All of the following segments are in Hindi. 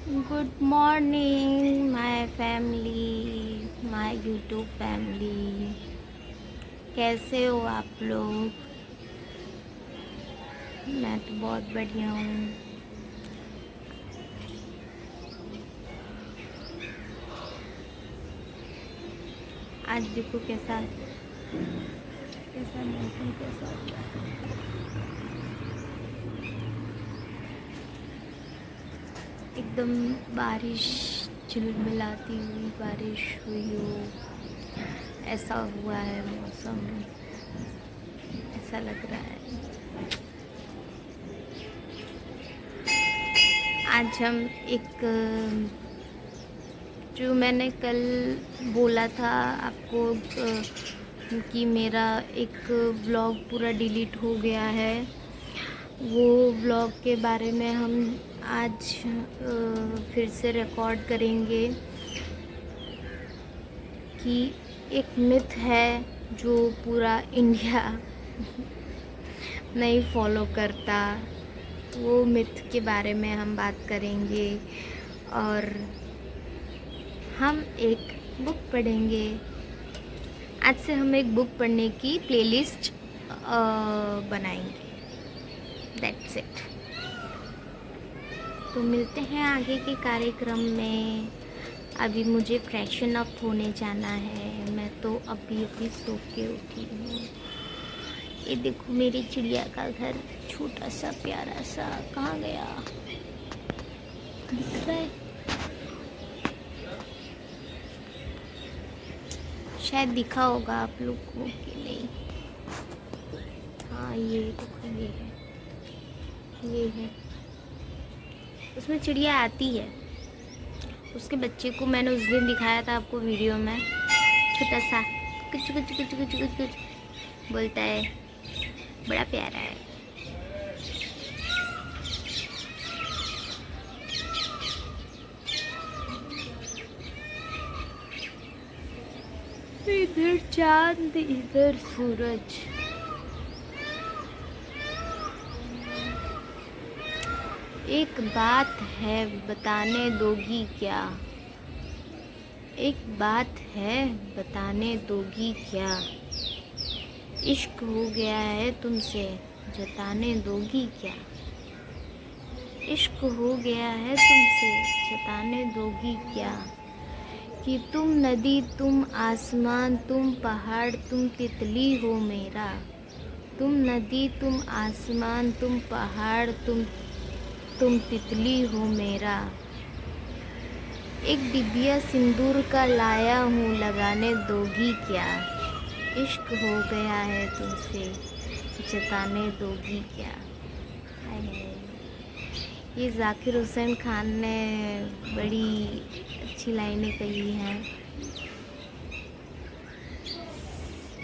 Good morning my family, my YouTube family. कैसे हो आप लोग? मैं तो बहुत बढ़िया हूँ। आज देखो कैसा कैसा मौसम कैसा हो गया है। एकदम बारिश झिलमिलाती हुई बारिश हुई हो, ऐसा हुआ है मौसम। ऐसा लग रहा है आज हम एक जो मैंने कल बोला था आपको कि मेरा एक व्लॉग पूरा डिलीट हो गया है, वो व्लॉग के बारे में हम आज फिर से रिकॉर्ड करेंगे कि एक मिथ है जो पूरा इंडिया नहीं फॉलो करता। वो मिथ के बारे में हम बात करेंगे और हम एक बुक पढ़ेंगे। आज से हम एक बुक पढ़ने की प्लेलिस्ट बनाएंगे। That's it. तो मिलते हैं आगे के कार्यक्रम में। अभी मुझे फ्रेशन अप होने जाना है। मैं तो अभी अभी सो के उठी हूँ। ये देखो मेरी चिड़िया का घर, छोटा सा प्यारा सा। कहाँ गया? दिख रहा है? शायद दिखा होगा आप लोग को कि नहीं। हाँ ये देखो, ये है। उसमें चिड़िया आती है। उसके बच्चे को मैंने उस दिन दिखाया था आपको वीडियो में, छोटा सा कुछ कुछ कुछ कुछ कुछ कुछ बोलता है, बड़ा प्यारा है। इधर चांद इधर सूरज। एक बात है बताने दोगी क्या? एक बात है बताने दोगी क्या? इश्क हो गया है तुमसे जताने दोगी क्या? इश्क हो गया है तुमसे जताने दोगी क्या? कि तुम नदी तुम आसमान तुम पहाड़ तुम तितली हो मेरा। तुम नदी तुम आसमान तुम पहाड़ तुम तितली हो मेरा। एक डिबिया सिंदूर का लाया हूँ लगाने दोगी क्या? इश्क हो गया है तुमसे जताने दोगी क्या? हाय। ये जाकिर हुसैन खान ने बड़ी अच्छी लाइनें कही हैं।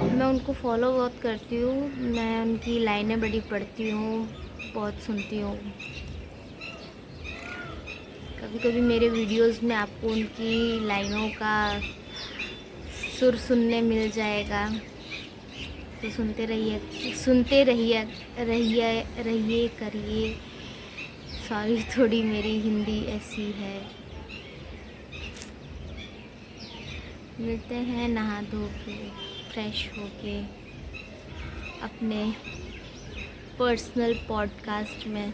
मैं उनको फॉलो बहुत करती हूँ। मैं उनकी लाइनें बड़ी पढ़ती हूँ, बहुत सुनती हूँ। कभी कभी मेरे वीडियोस में आपको उनकी लाइनों का सुर सुनने मिल जाएगा, तो सुनते रहिए करिए। सॉरी, थोड़ी मेरी हिंदी ऐसी है। मिलते हैं नहा धो के, फ्रेश हो के अपने पर्सनल पॉडकास्ट में।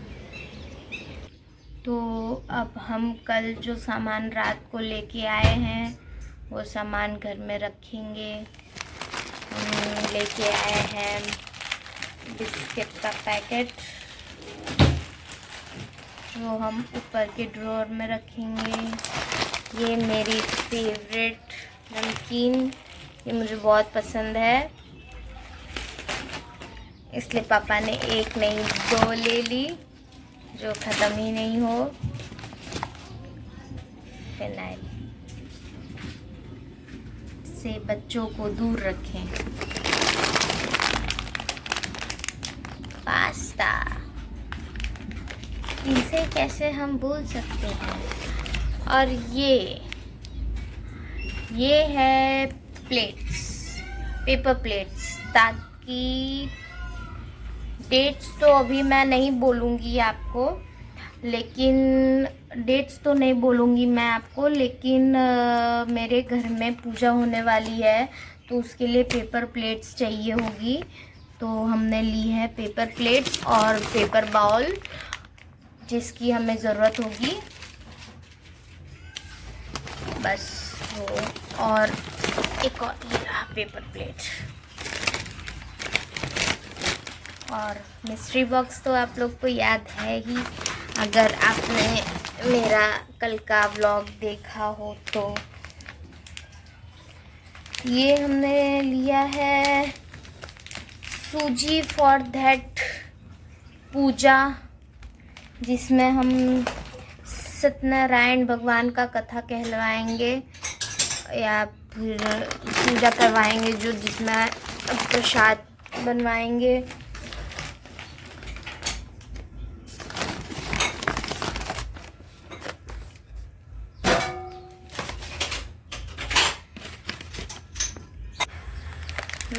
तो अब हम कल जो सामान रात को लेके आए हैं वो सामान घर में रखेंगे। लेके आए हैं बिस्किट का पैकेट जो हम ऊपर के ड्रॉअर में रखेंगे। ये मेरी फेवरेट नमकीन, ये मुझे बहुत पसंद है, इसलिए पापा ने एक नहीं दो ले ली जो ख़त्म ही नहीं हो। फिनाइल से बच्चों को दूर रखें। पास्ता, इसे कैसे हम भूल सकते हैं। और ये है प्लेट्स, पेपर प्लेट्स, ताकि डेट्स तो अभी मैं नहीं बोलूँगी आपको, लेकिन डेट्स तो नहीं बोलूँगी मैं आपको, लेकिन मेरे घर में पूजा होने वाली है तो उसके लिए पेपर प्लेट्स चाहिए होगी। तो हमने ली है पेपर प्लेट्स और पेपर बाउल जिसकी हमें ज़रूरत होगी बस वो। और एक और ये रहा पेपर प्लेट। और मिस्ट्री बॉक्स तो आप लोग को याद है ही, अगर आपने मेरा कल का व्लॉग देखा हो तो। ये हमने लिया है सूजी फॉर दैट पूजा, जिसमें हम सत्यनारायण भगवान का कथा कहलवाएंगे या फिर पूजा करवाएंगे, जो जिसमें प्रसाद बनवाएंगे।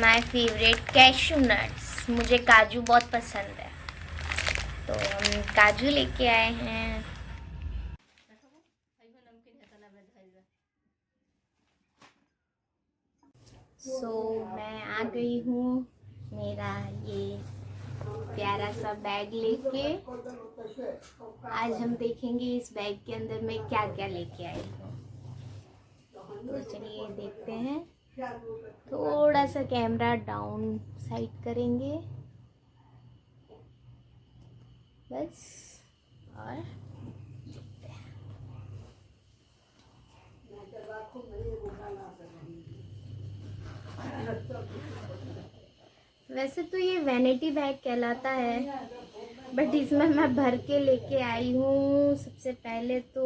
माय फेवरेट कैशू नट्स, मुझे काजू बहुत पसंद है तो हम काजू लेके आए हैं। मैं आ गई हूँ मेरा ये प्यारा सा बैग लेके। आज हम देखेंगे इस बैग के अंदर मैं क्या क्या लेके आई हूँ। तो चलिए देखते हैं। थोड़ा सा कैमरा डाउन साइड करेंगे बस, और वैसे तो ये वैनिटी बैग कहलाता है, बट इसमें मैं भर के लेके आई हूँ। सबसे पहले तो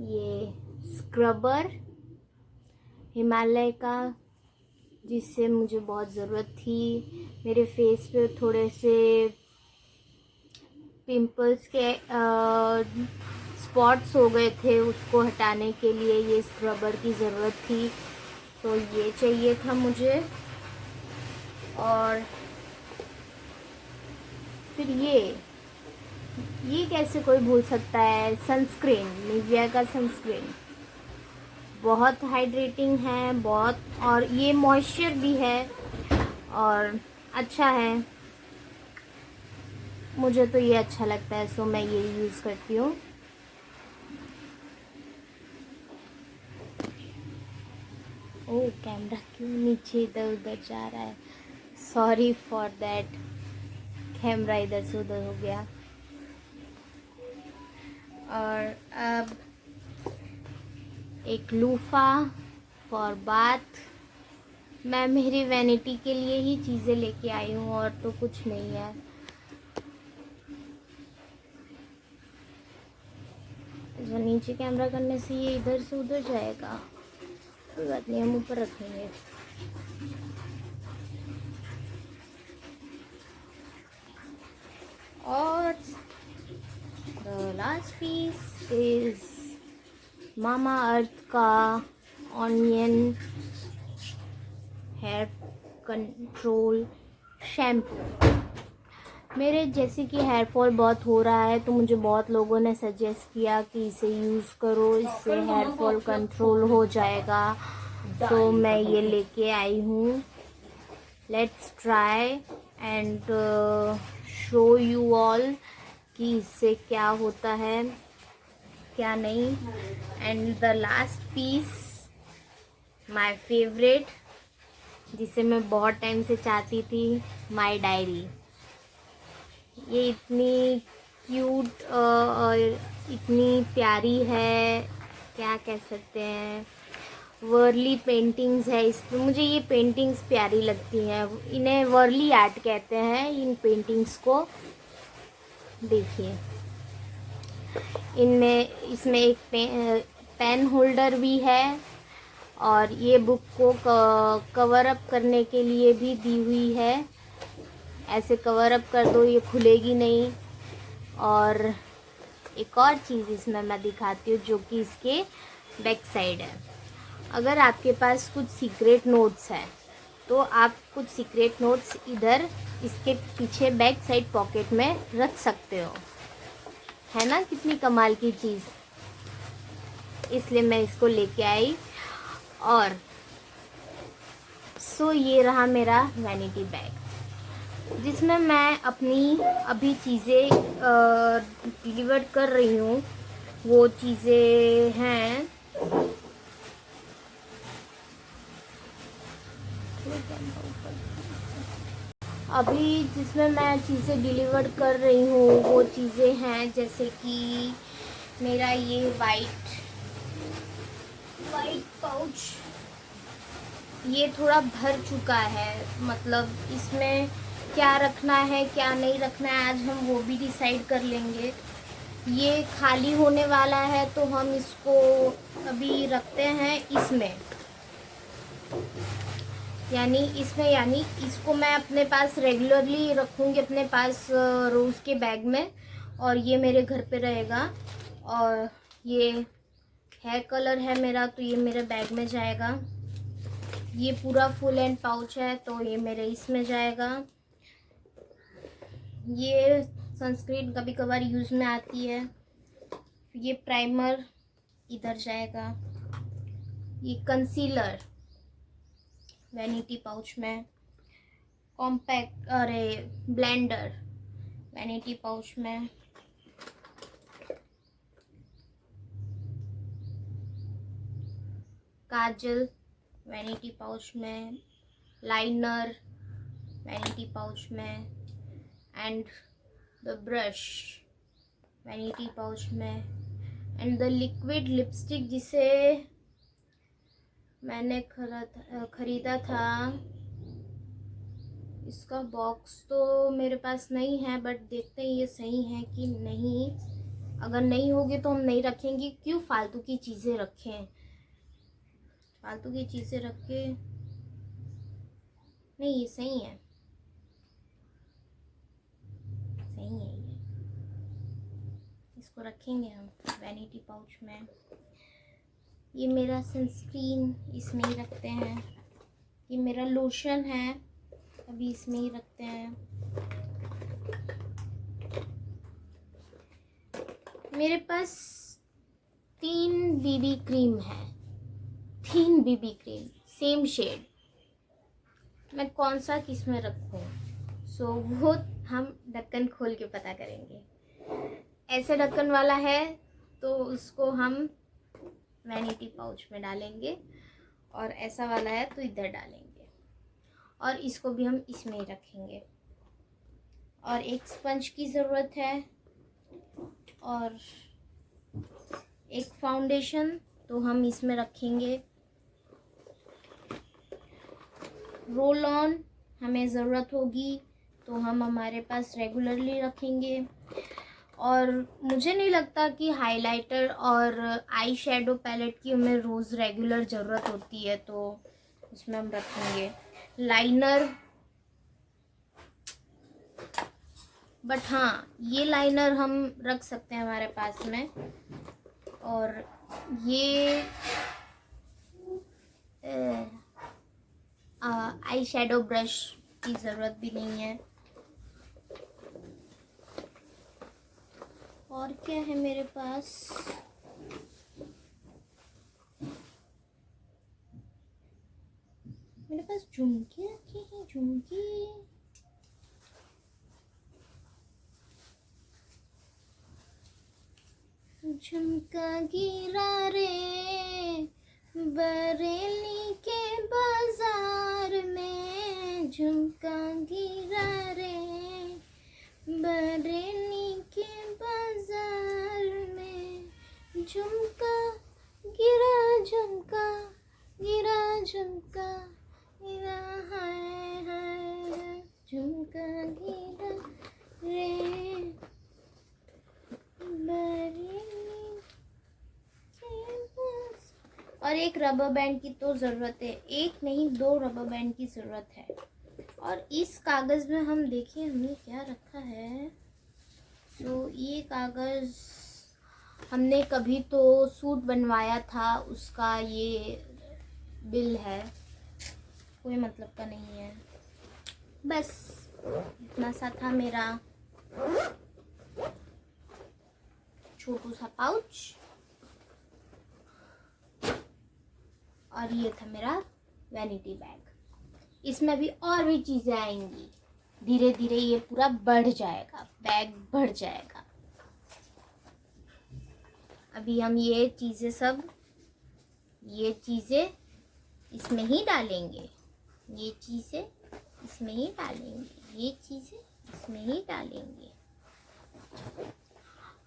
ये स्क्रबर हिमालय का, जिससे मुझे बहुत ज़रूरत थी। मेरे फेस पे थोड़े से पिंपल्स के स्पॉट्स हो गए थे, उसको हटाने के लिए ये स्क्रबर की ज़रूरत थी, तो ये चाहिए था मुझे। और फिर ये कैसे कोई भूल सकता है, सनस्क्रीन, निविया का सनस्क्रीन बहुत हाइड्रेटिंग है बहुत, और ये मॉइस्चर भी है और अच्छा है। मुझे तो ये अच्छा लगता है, सो मैं ये यूज़ करती हूँ। ओह, कैमरा क्यों नीचे इधर उधर जा रहा है, सॉरी फॉर दैट। कैमरा इधर से उधर हो गया। और अब एक लूफा फॉर बाथ। मैं मेरी वैनिटी के लिए ही चीज़ें लेके आई हूँ और तो कुछ नहीं है। जो नीचे कैमरा करने से ये इधर से उधर जाएगा, कोई बात नहीं, हम ऊपर रखेंगे। और द लास्ट पीस इज मामा अर्थ का ऑनियन हेयर कंट्रोल शैम्पू। मेरे जैसे कि हेयर फॉल बहुत हो रहा है, तो मुझे बहुत लोगों ने सजेस्ट किया कि इसे यूज़ करो, इससे हेयर फॉल कंट्रोल हो जाएगा। तो मैं ये लेके आई हूँ। Let's try and show you all कि इससे क्या होता है क्या नहीं। And the last piece, my favourite, जिसे मैं बहुत टाइम से चाहती थी, माय डायरी। ये इतनी क्यूट और इतनी प्यारी है, क्या कह सकते हैं, वर्ली पेंटिंग्स है इस पर। मुझे ये पेंटिंग्स प्यारी लगती हैं, इन्हें वर्ली आर्ट कहते हैं इन पेंटिंग्स को। देखिए, इसमें एक पेन होल्डर भी है, और ये बुक को कवर अप करने के लिए भी दी हुई है। ऐसे कवर अप कर दो, ये खुलेगी नहीं। और एक और चीज़ इसमें मैं दिखाती हूँ, जो कि इसके बैक साइड है। अगर आपके पास कुछ सीक्रेट नोट्स हैं तो आप कुछ सीक्रेट नोट्स इधर इसके पीछे बैक साइड पॉकेट में रख सकते हो। है ना कितनी कमाल की चीज़। इसलिए मैं इसको लेके आई। और सो ये रहा मेरा वैनिटी बैग, जिसमें मैं अपनी अभी चीज़ें डिलीवर कर रही हूँ। वो चीज़ें हैं अभी जिसमें मैं चीज़ें डिलीवर कर रही हूँ, वो चीज़ें हैं जैसे कि मेरा ये वाइट पाउच, ये थोड़ा भर चुका है। मतलब इसमें क्या रखना है क्या नहीं रखना है आज हम वो भी डिसाइड कर लेंगे। ये खाली होने वाला है तो हम इसको अभी रखते हैं इसमें, यानी इसको मैं अपने पास रेगुलरली रखूँगी अपने पास रोज़ के बैग में, और ये मेरे घर पे रहेगा। और ये हेयर कलर है मेरा, तो ये मेरे बैग में जाएगा। ये पूरा फुल एंड पाउच है तो ये मेरे इसमें जाएगा। ये सनस्क्रीन कभी कभार यूज़ में आती है। ये प्राइमर इधर जाएगा। ये कंसीलर वैनिटी पाउच में, ब्लेंडर वैनिटी पाउच में, काजल वैनिटी पाउच में, लाइनर वैनिटी पाउच में, and the brush vanity pouch में, एंड द लिक्विड लिपस्टिक जिसे मैंने खरीदा था। इसका बॉक्स तो मेरे पास नहीं है, बट देखते हैं ये सही है कि नहीं। अगर नहीं होगी तो हम नहीं रखेंगे, क्यों फालतू की चीज़ें रखें, फालतू की चीज़ें रख के। नहीं ये सही है, सही है ये, इसको रखेंगे हम वैनिटी पाउच में। ये मेरा सनस्क्रीन इसमें ही रखते हैं। ये मेरा लोशन है, अभी इसमें ही रखते हैं। मेरे पास 3 बीबी क्रीम है, 3 बीबी क्रीम सेम शेड। मैं कौन सा किस में रखूँ, सो वो हम ढक्कन खोल के पता करेंगे। ऐसे ढक्कन वाला है तो उसको हम वैनिटी पाउच में डालेंगे, और ऐसा वाला है तो इधर डालेंगे, और इसको भी हम इसमें ही रखेंगे। और एक स्पंज की ज़रूरत है, और एक फाउंडेशन तो हम इसमें रखेंगे। रोल ऑन हमें ज़रूरत होगी तो हम हमारे पास रेगुलरली रखेंगे। और मुझे नहीं लगता कि हाइलाइटर और आई शेडो पैलेट की हमें रोज़ रेगुलर ज़रूरत होती है, तो उसमें हम रखेंगे। लाइनर, बट हाँ ये लाइनर हम रख सकते हैं हमारे पास में। और ये आई शेडो ब्रश की ज़रूरत भी नहीं है। और क्या है मेरे पास, मेरे पास झुमके रखे हैं, झुमके। झुमका गिरा रे बरेली के बाजार में, झुमका गिरा रे बरेली के बाजार में, झुमका गिरा, झुमका गिरा, झुमका गिरा, हाय हाय, झुमका गिरा रे बरेली के पास। और एक रबर बैंड की तो ज़रूरत है, एक नहीं 2 रबर बैंड की ज़रूरत है। और इस कागज़ में हम देखिए हमने क्या रखा है। सो ये कागज़ हमने कभी तो सूट बनवाया था, उसका ये बिल है। कोई मतलब का नहीं है। बस इतना सा था मेरा छोटू सा पाउच, और ये था मेरा वैनिटी बैग। इसमें भी और भी चीज़ें आएंगी, धीरे धीरे ये पूरा बढ़ जाएगा, बैग बढ़ जाएगा। अभी हम ये चीज़ें इसमें ही डालेंगे, ये चीज़ें इसमें ही डालेंगे, ये चीज़ें इसमें ही डालेंगे।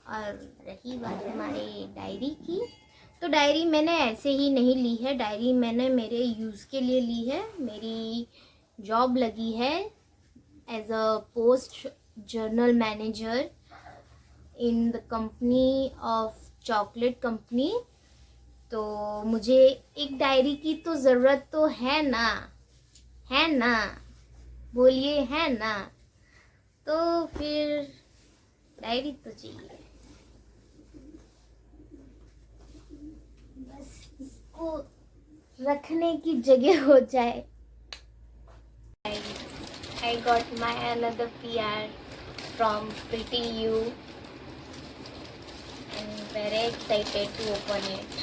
और रही बात हमारे डायरी की, तो डायरी मैंने ऐसे ही नहीं ली है, डायरी मैंने मेरे यूज़ के लिए ली है। मेरी जॉब लगी है as a post general manager in the company of chocolate company, तो मुझे एक डायरी की तो ज़रूरत तो है ना, बोलिए है ना। तो फिर डायरी तो चाहिए, बस इसको रखने की जगह हो जाए। I got my another PR from Pretty You and very excited to open it.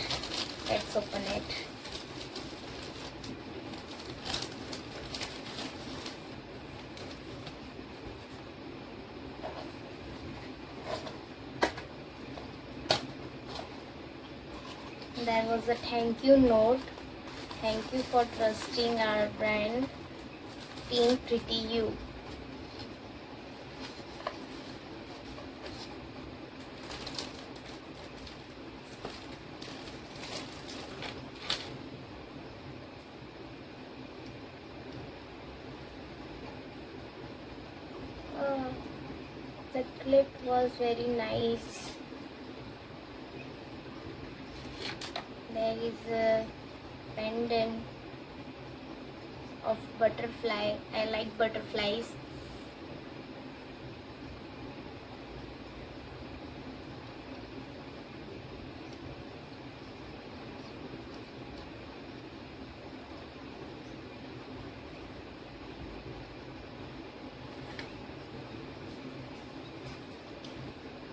Let's open it. There was a thank you note. Thank you for trusting our brand, Team Pretty You. The clip was very nice. There is a pendant of butterfly. I like butterflies.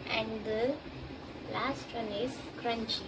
And the last one is crunchy.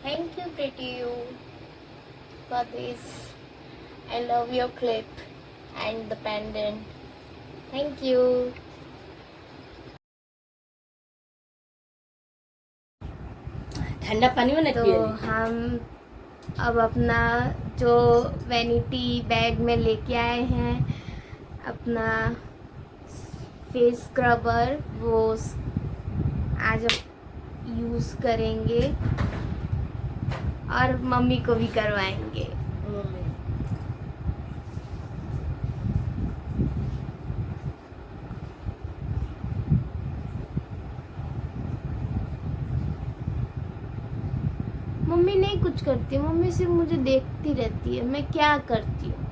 Thank you, Pretty You, for this. I love your clip and the pendant. Thank you. ठंडा पानी में नहीं तो पिएगी। हम अब अपना जो वैनिटी बैग में लेके आए हैं, अपना फेस स्क्रबर, वो आज यूज़ करेंगे और मम्मी को भी करवाएंगे। मम्मी नहीं कुछ करती, मम्मी सिर्फ मुझे देखती रहती है मैं क्या करती हूँ।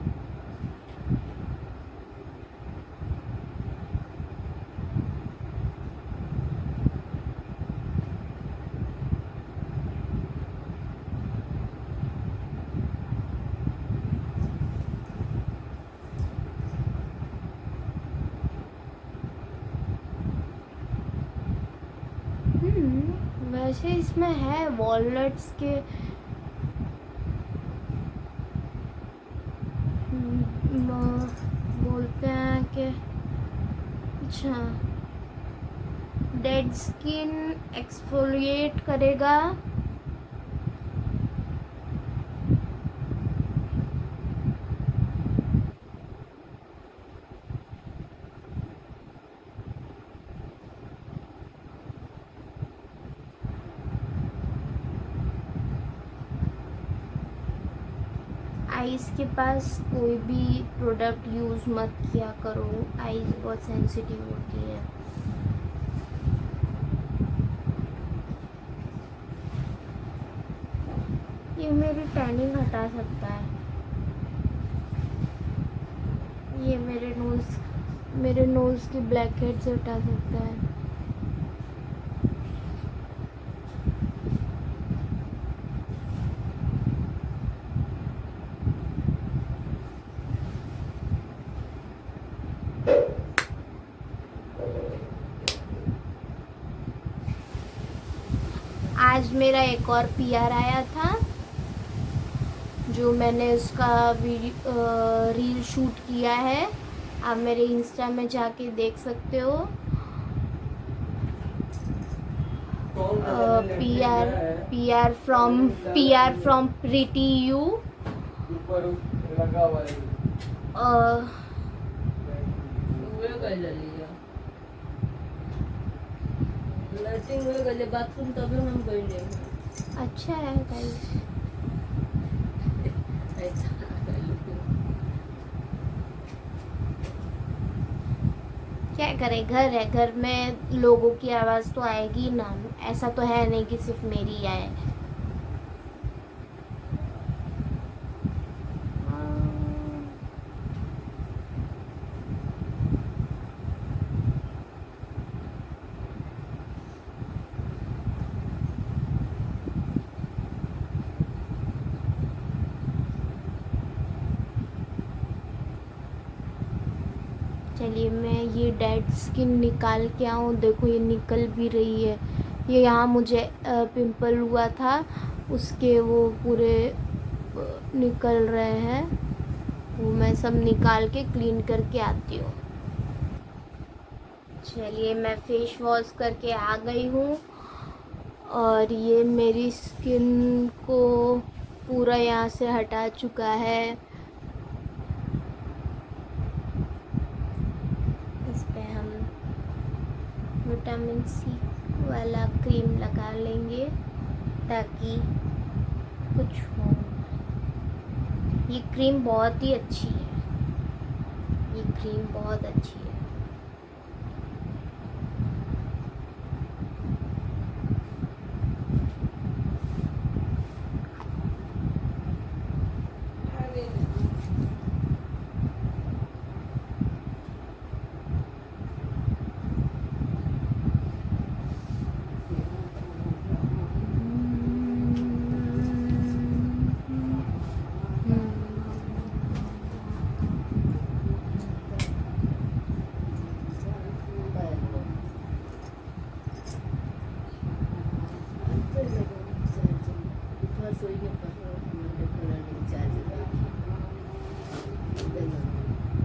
वैसे इसमें है वॉलनट्स के बोलते हैं कि अच्छा डेड स्किन एक्सफोलिएट करेगा, आइज़ के पास कोई भी प्रोडक्ट यूज़ मत किया करो, आइज़ बहुत सेंसिटिव होती है। ये मेरी टैनिंग हटा सकता है, ये मेरे नोज़ की ब्लैक हेड्स हटा सकता है। आज मेरा एक और पीआर आया था, जो मैंने उसका रील शूट किया है। आप मेरे इंस्टा में जाके देख सकते हो। PR from pretty you. Bathroom तभी हम गए। अच्छा है गाइस। क्या करें, घर है, घर में लोगों की आवाज़ तो आएगी ना। ऐसा तो है नहीं कि सिर्फ मेरी आए। चलिए मैं ये डेड स्किन निकाल के आऊँ। देखो ये निकल भी रही है। ये यहाँ मुझे पिंपल हुआ था, उसके वो पूरे निकल रहे हैं। वो मैं सब निकाल के क्लीन करके आती हूँ। चलिए मैं फेस वॉश करके आ गई हूँ, और ये मेरी स्किन को पूरा यहाँ से हटा चुका है। इस पे हम विटामिन सी वाला क्रीम लगा लेंगे ताकि कुछ हो। ये क्रीम बहुत ही अच्छी है, ये क्रीम बहुत अच्छी है।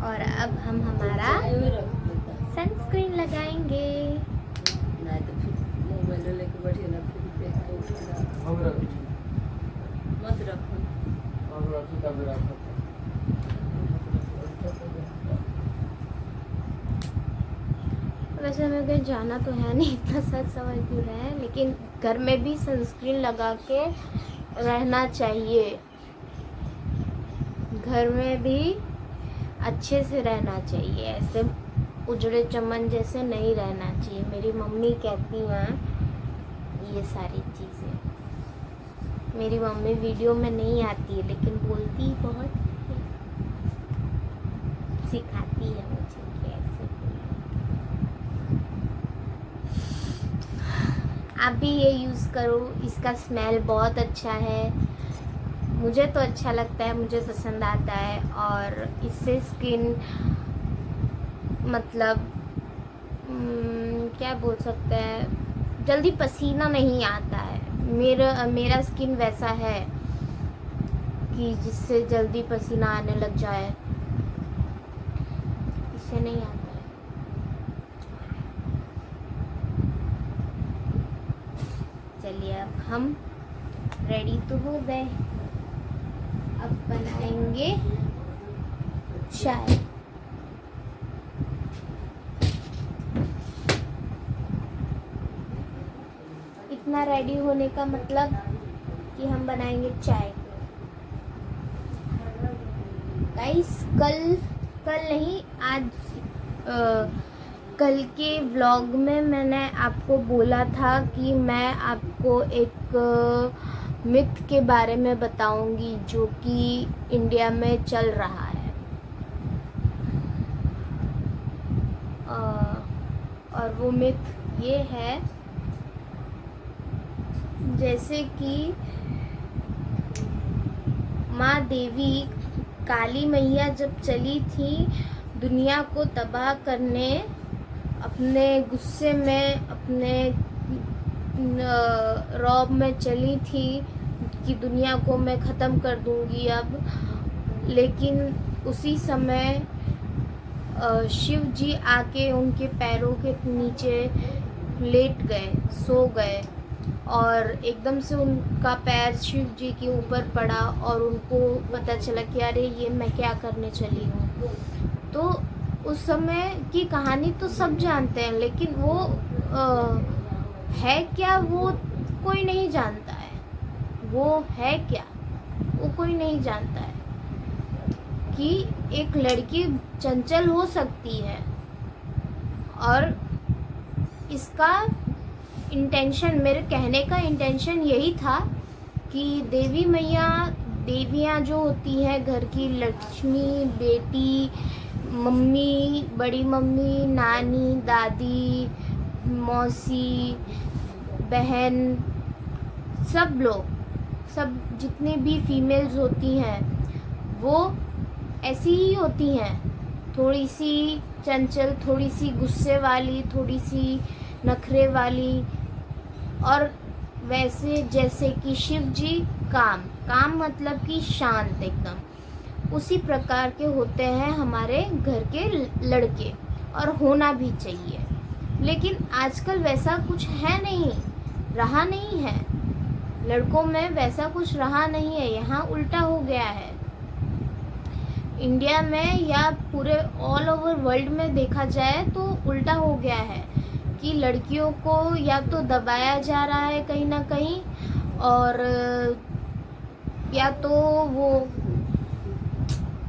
और अब हम हमारा सनस्क्रीन लगाएंगे। मत रखो। वैसे हमें कहीं जाना तो है नहीं, इतना सच समझ क्यों रहे हैं, लेकिन घर में भी सनस्क्रीन लगा के रहना चाहिए। घर में भी अच्छे से रहना चाहिए, ऐसे उजड़े चमन जैसे नहीं रहना चाहिए। मेरी मम्मी कहती हैं ये सारी चीज़ें। मेरी मम्मी वीडियो में नहीं आती है, लेकिन बोलती बहुत है, सिखाती है मुझे कैसे। आप भी ये यूज़ करो, इसका स्मेल बहुत अच्छा है। मुझे तो अच्छा लगता है, मुझे पसंद आता है, और इससे स्किन मतलब क्या बोल सकते हैं, जल्दी पसीना नहीं आता है। मेरा स्किन वैसा है कि जिससे जल्दी पसीना आने लग जाए, इससे नहीं आता है। चलिए अब हम रेडी तो हो गए, अब बनाएंगे चाय। इतना रेडी होने का मतलब कि हम बनाएंगे चाय। गाइस कल नहीं आज कल के व्लॉग में मैंने आपको बोला था कि मैं आपको एक मिथ के बारे में बताऊंगी जो कि इंडिया में चल रहा है। और वो मिथ ये है, जैसे कि माँ देवी काली मैया जब चली थी दुनिया को तबाह करने, अपने गुस्से में, अपने रौब में चली थी कि दुनिया को मैं ख़त्म कर दूंगी अब। लेकिन उसी समय शिव जी आके उनके पैरों के नीचे लेट गए, सो गए, और एकदम से उनका पैर शिव जी के ऊपर पड़ा और उनको पता चला कि अरे ये मैं क्या करने चली हूँ। तो उस समय की कहानी तो सब जानते हैं, लेकिन वो है क्या वो कोई नहीं जानता है। वो है क्या वो कोई नहीं जानता है कि एक लड़की चंचल हो सकती है। और इसका इंटेंशन, मेरे कहने का इंटेंशन यही था कि देवी मैया, देवियाँ जो होती हैं घर की, लक्ष्मी, बेटी, मम्मी, बड़ी मम्मी, नानी, दादी, मौसी, बहन, सब लोग, सब जितने भी फीमेल्स होती हैं वो ऐसी ही होती हैं, थोड़ी सी चंचल, थोड़ी सी गुस्से वाली, थोड़ी सी नखरे वाली। और वैसे जैसे कि शिव जी काम मतलब कि शांत एकदम, उसी प्रकार के होते हैं हमारे घर के लड़के, और होना भी चाहिए। लेकिन आजकल वैसा कुछ है नहीं, रहा नहीं है। लड़कों में वैसा कुछ रहा नहीं है, यहाँ उल्टा हो गया है। इंडिया में या पूरे ऑल ओवर वर्ल्ड में देखा जाए तो उल्टा हो गया है कि लड़कियों को या तो दबाया जा रहा है कहीं ना कहीं, और या तो वो,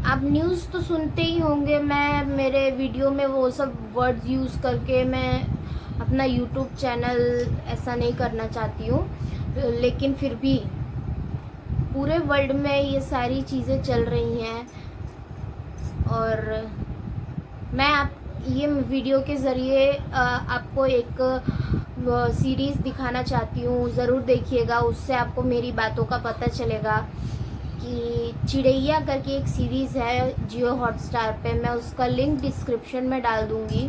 आप न्यूज़ तो सुनते ही होंगे, मैं मेरे वीडियो में वो सब वर्ड्स यूज़ करके मैं अपना यूट्यूब चैनल ऐसा नहीं करना चाहती हूँ, लेकिन फिर भी पूरे वर्ल्ड में ये सारी चीज़ें चल रही हैं। और मैं ये वीडियो के ज़रिए आपको एक सीरीज़ दिखाना चाहती हूँ, ज़रूर देखिएगा, उससे आपको मेरी बातों का पता चलेगा। कि चिड़ैया करके एक सीरीज़ है जियो हॉटस्टार पे, मैं उसका लिंक डिस्क्रिप्शन में डाल दूँगी,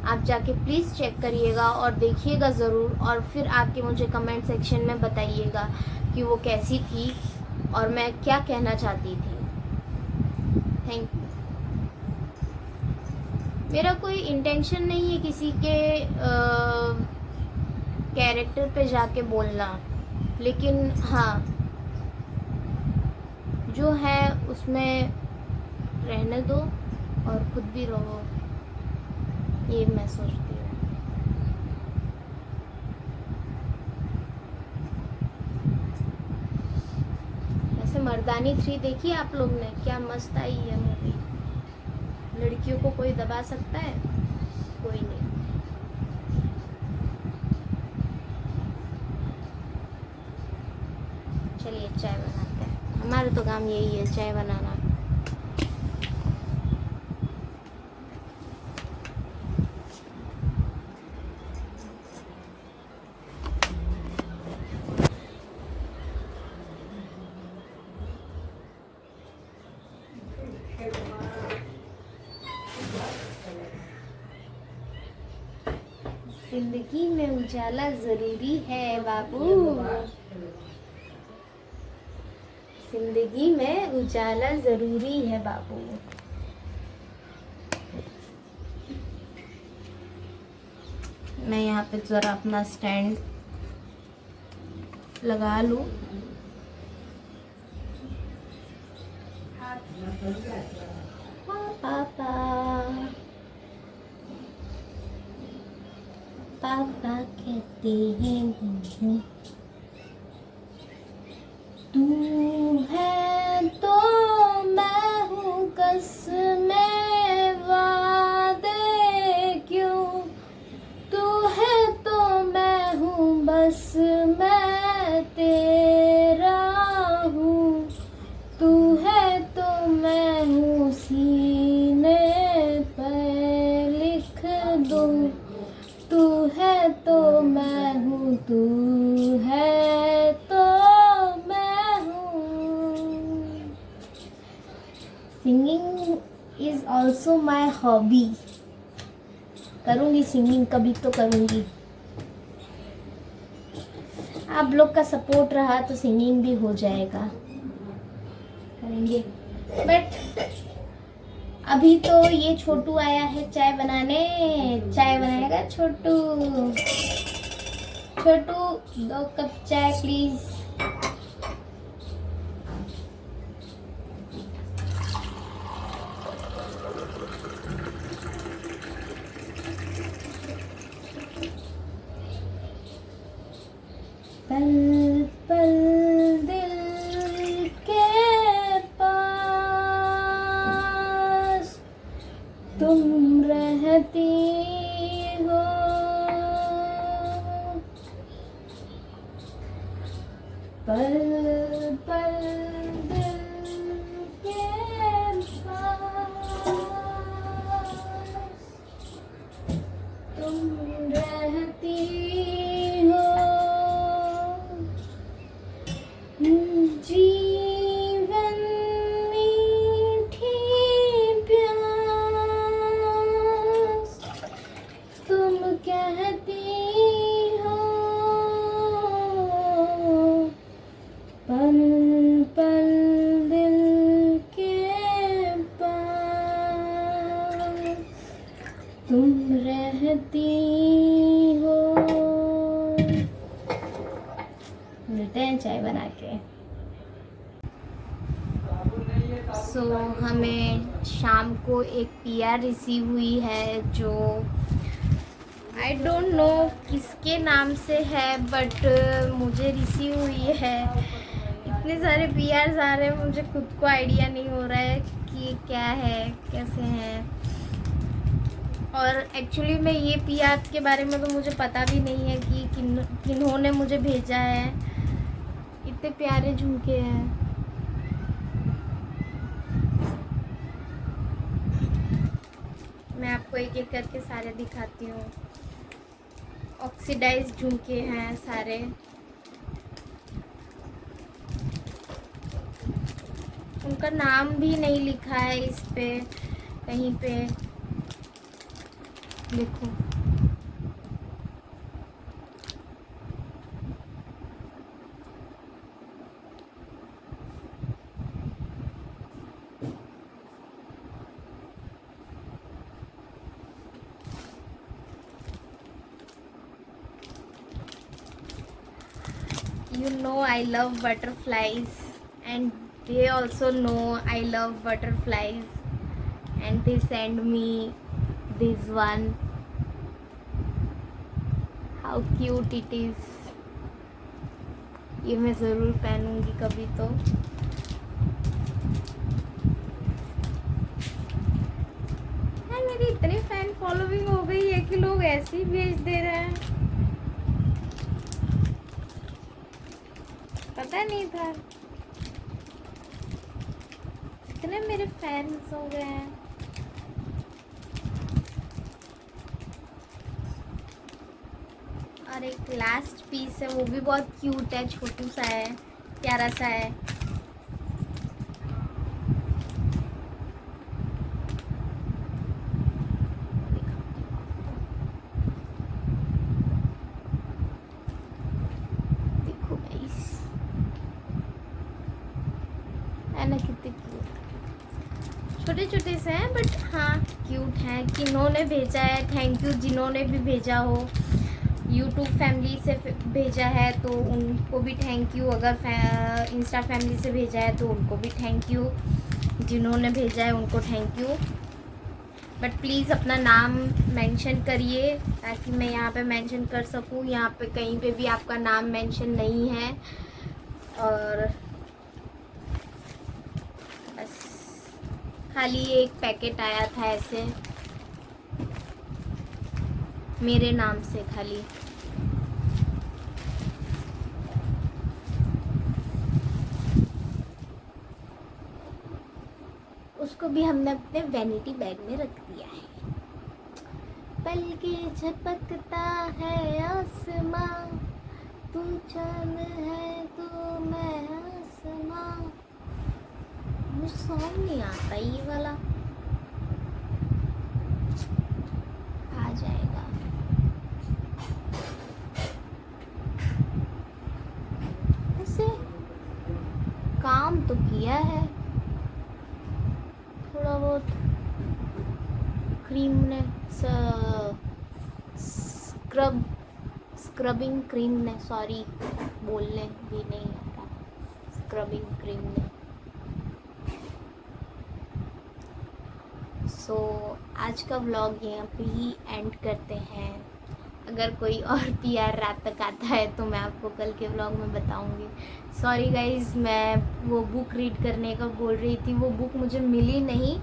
आप जाके प्लीज़ चेक करिएगा और देखिएगा ज़रूर, और फिर आके मुझे कमेंट सेक्शन में बताइएगा कि वो कैसी थी और मैं क्या कहना चाहती थी। Thank you. मेरा कोई इंटेंशन नहीं है किसी के कैरेक्टर पे जाके बोलना, लेकिन हाँ जो है उसमें रहने दो और खुद भी रहो, ये मैं सोचती हूँ। वैसे मर्दानी 3 देखी आप लोग ने, क्या मस्त आई है मूवी। लड़कियों को कोई दबा सकता है? कोई नहीं। चलिए चाय बनाते हैं, हमारा तो काम यही है, चाय बनाना। जिंदगी में उजाला जरूरी है बाबू, जिंदगी में उजाला जरूरी है बाबू। मैं यहाँ पे जरा अपना स्टैंड लगा लूं। पापा पापा कहते हैं तू है तो मैं हूँ, कल इज़ ऑल्सो माई हॉबी। करूँगी सिंगिंग, कभी तो करूँगी। आप लोग का सपोर्ट रहा तो सिंगिंग भी हो जाएगा, करेंगे। बट अभी तो ये छोटू आया है चाय बनाने, चाय बनाएगा छोटू। छोटू 2 कप चाय प्लीज। पल पल दिल के पास तुम रहती हो, पल पल दिल के पास तुम रहती हो। जीवन मीठी प्यास तुम कहती हो, पल पल दिल के पास तुम रहती हो। मिलते हैं चाय बना के। सो हमें शाम को एक पीआर रिसीव हुई है, जो आई डोंट नो किसके नाम से है, बट मुझे रिसीव हुई है। इतने सारे पीआर आ रहे हैं, मुझे खुद को आइडिया नहीं हो रहा है कि क्या है, कैसे हैं। और एक्चुअली में ये पीआर के बारे में तो मुझे पता भी नहीं है कि किन्होंने मुझे भेजा है। इतने प्यारे झुमके हैं। मैं आपको एक एक करके सारे दिखाती हूँ। ऑक्सीडाइज झुमके हैं सारे। उनका नाम भी नहीं लिखा है इस पे कहीं पे, देखो। You know I love butterflies, and they also know I love butterflies, and they send me this one. How cute it is. ये मैं ज़रूर पहनूंगी कभी तो। यार मेरी इतनी फैन फॉलोइंग हो गई है कि लोग ऐसे ही भेज दे रहे हैं, पता नहीं था। इतने मेरे फैंस हो गए हैं। और एक लास्ट पीस है, वो भी बहुत क्यूट है, छोटू सा है, प्यारा सा है। देखो गाइस, है ना कितने क्यूट। छोटे छोटे से हैं बट हाँ क्यूट हैं। किन्होंने भेजा है, थैंक यू जिन्होंने भी भेजा हो। यूट्यूब फैमिली से भेजा है तो उनको भी थैंक यू। अगर इंस्टा फैमिली से भेजा है तो उनको भी थैंक यू। जिन्होंने भेजा है उनको थैंक यू। बट प्लीज़ अपना नाम मेंशन करिए ताकि मैं यहाँ पे मेंशन कर सकूँ। यहाँ पे कहीं पे भी आपका नाम मेंशन नहीं है। और बस खाली एक पैकेट आया था ऐसे मेरे नाम से खाली। उसको भी हमने अपने वैनिटी बैग में रख दिया है। पल के झपकता है आसमां, तू चांद है तो मैं आसमां। मुझे सॉन्ग नहीं आता ये वाला। किया है थोड़ा बहुत क्रीम ने स्क्रबिंग क्रीम ने, सॉरी बोलने भी नहीं आ रहा, स्क्रबिंग क्रीम ने। सो आज का व्लॉग यहाँ पे ही एंड करते हैं। अगर कोई और PR रात तक आता है तो मैं आपको कल के व्लॉग में बताऊंगी। सॉरी गाइज, मैं वो बुक रीड करने का बोल रही थी, वो बुक मुझे मिली नहीं,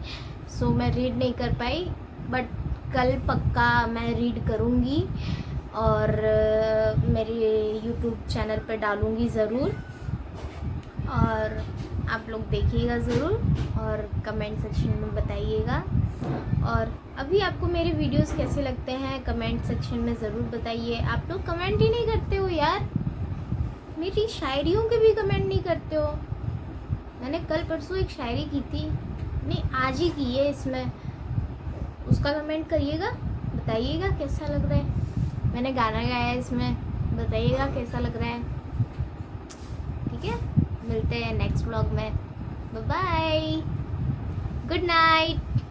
सो मैं रीड नहीं कर पाई, बट कल पक्का मैं रीड करूँगी और मेरे YouTube चैनल पे डालूँगी ज़रूर, और आप लोग देखिएगा ज़रूर और कमेंट सेक्शन में बताइएगा। और अभी आपको मेरे वीडियोस कैसे लगते हैं कमेंट सेक्शन में ज़रूर बताइए। आप लोग कमेंट ही नहीं करते हो यार, मेरी शायरियों के भी कमेंट नहीं करते हो। मैंने कल परसों एक शायरी की थी, नहीं आज ही की है, इसमें उसका कमेंट करिएगा, बताइएगा कैसा लग रहा है। मैंने गाना गाया है इसमें, बताइएगा कैसा लग रहा है। ठीक है, मिलते हैं नेक्स्ट व्लॉग में। Bye bye, good night.